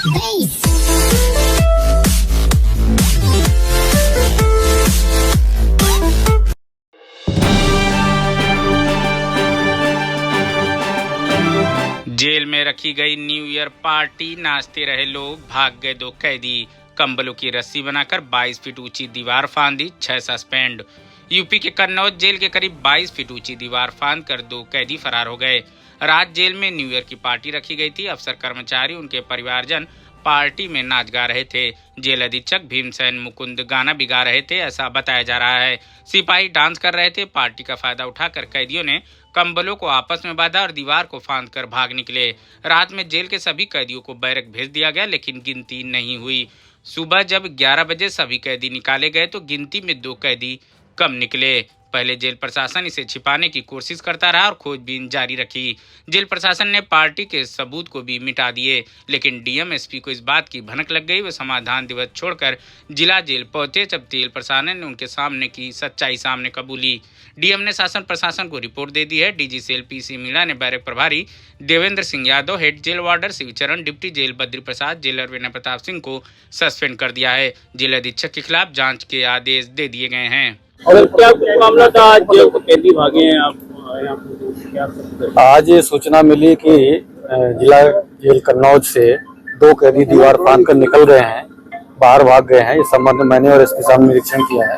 Jail में रखी गई न्यू ईयर पार्टी, नाचते रहे लोग, भाग गए 2 कैदी। कंबलों की रस्सी बनाकर 22 फीट ऊंची दीवार फांदी, 6 सस्पेंड। यूपी के कन्नौज जेल के करीब 22 फीट ऊंची दीवार फांद कर 2 कैदी फरार हो गए। रात जेल में न्यू ईयर की पार्टी रखी गई थी। अफसर, कर्मचारी, उनके परिवारजन पार्टी में नाच गा रहे थे। जेल अधीक्षक भीमसेन मुकुंद गाना भी गा रहे थे, ऐसा बताया जा रहा है। सिपाही डांस कर रहे थे। पार्टी का फायदा उठाकर कैदियों ने कंबलों को आपस में बांधा और दीवार को फांद कर भाग निकले। रात में जेल के सभी कैदियों को बैरक भेज दिया गया, लेकिन गिनती नहीं हुई। सुबह जब 11 बजे सभी कैदी निकाले गए तो गिनती में 2 कैदी कम निकले। पहले जेल प्रशासन इसे छिपाने की कोशिश करता रहा और खोजबीन जारी रखी। जेल प्रशासन ने पार्टी के सबूत को भी मिटा दिए, लेकिन डीएम एसपी को इस बात की भनक लग गई। वो समाधान दिवस छोड़कर जिला जेल पहुंचे जब जेल प्रशासन ने उनके सामने की सच्चाई सामने कबूली। डीएम ने शासन प्रशासन को रिपोर्ट दे दी है। डीजी सेल पीसी मीणा ने बैरक प्रभारी Devendra Singh Yadav, head jail warder Shivcharan, deputy jail Badri Prasad, jailer Vinay Pratap Singh को सस्पेंड कर दिया है। जेल अधीक्षक के खिलाफ जांच के आदेश दे दिए गए हैं। और क्या मामला था? आज कैदी भागे हैं आप? आज ये सूचना मिली कि जिला जेल कन्नौज से 2 कैदी दीवार फांद कर निकल गए हैं, बाहर भाग गए हैं। इस संबंध में मैंने और इसके सामने निरीक्षण किया है।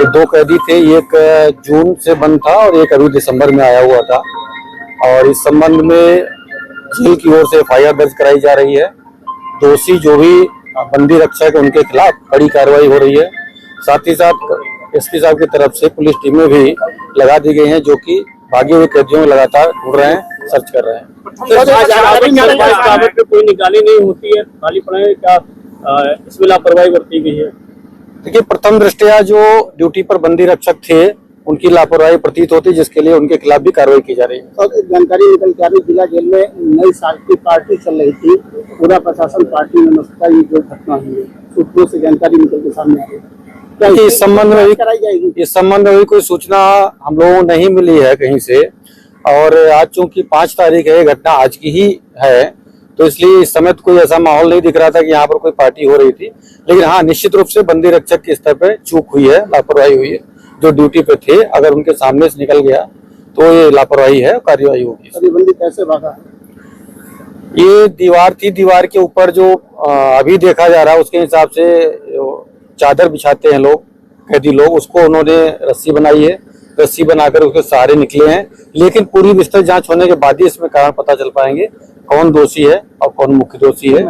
ये 2 कैदी थे, एक जून से बंद था और एक अभी दिसंबर में आया हुआ था। और इस संबंध में जेल की ओर से FIR दर्ज कराई जा रही है। दोषी जो भी बंदी रक्षक उनके खिलाफ कड़ी कार्रवाई हो रही है। साथ ही साथ एसपी साहब की तरफ से पुलिस टीमें भी लगा दी गई हैं, जो कि भागे हुए कैदियों में लगातार ढूंढ रहे हैं, सर्च कर रहे हैं। कोई निकाली नहीं होती है, खाली पड़े, क्या इसमें लापरवाही बरती गई है? देखिए, प्रथम दृष्टया जो ड्यूटी पर बंदी रक्षक थे उनकी लापरवाही प्रतीत होती, जिसके लिए उनके खिलाफ भी कार्रवाई की जा रही है। तो जानकारी निकल के आ रही, जिला जेल में नई साल की पार्टी चल रही थी, पूरा प्रशासन पार्टी में मस्त था। ये जो घटना हुई है, सूत्रों से जानकारी निकल के सामने आ रही है। इस संबंध में भी कोई सूचना हम लोगों को नहीं मिली है कहीं से। और आज चूंकि 5 तारीख है, घटना आज की ही है, तो इसलिए इस समय कोई ऐसा माहौल नहीं दिख रहा था कि यहाँ पर कोई पार्टी हो रही थी। लेकिन हाँ, निश्चित रूप से बंदी रक्षक के स्तर पर चूक हुई है, लापरवाही हुई है। जो ड्यूटी पे थे, अगर उनके सामने से निकल गया तो ये लापरवाही है, कार्यवाही होगी। बंदी कैसे भागा? ये दीवार थी, दीवार के ऊपर जो अभी देखा जा रहा है उसके हिसाब से चादर बिछाते हैं लोग, कैदी लोग, उसको उन्होंने रस्सी बनाई है। रस्सी बनाकर उसके सहारे निकले हैं। लेकिन पूरी विस्तृत जांच होने के बाद ही इसमें कारण पता चल पाएंगे कौन दोषी है और कौन मुख्य दोषी है।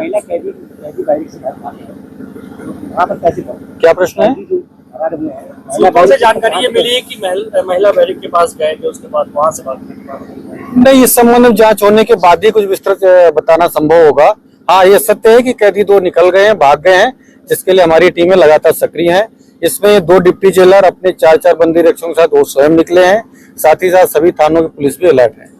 क्या प्रश्न है? से जानकारी ये मिली है कि महिला बैरिक के पास गए थे, उसके बाद वहां से नहीं, इस संबंध में जांच होने के बाद ही कुछ विस्तृत बताना संभव होगा। हाँ, ये सत्य है कि कैदी 2 निकल गए हैं, भाग गए हैं, जिसके लिए हमारी टीमें लगातार सक्रिय हैं। इसमें 2 डिप्टी जेलर अपने 4 बंदी रक्षकों के साथ वो स्वयं निकले हैं। साथ ही साथ सभी थानों की पुलिस भी अलर्ट है।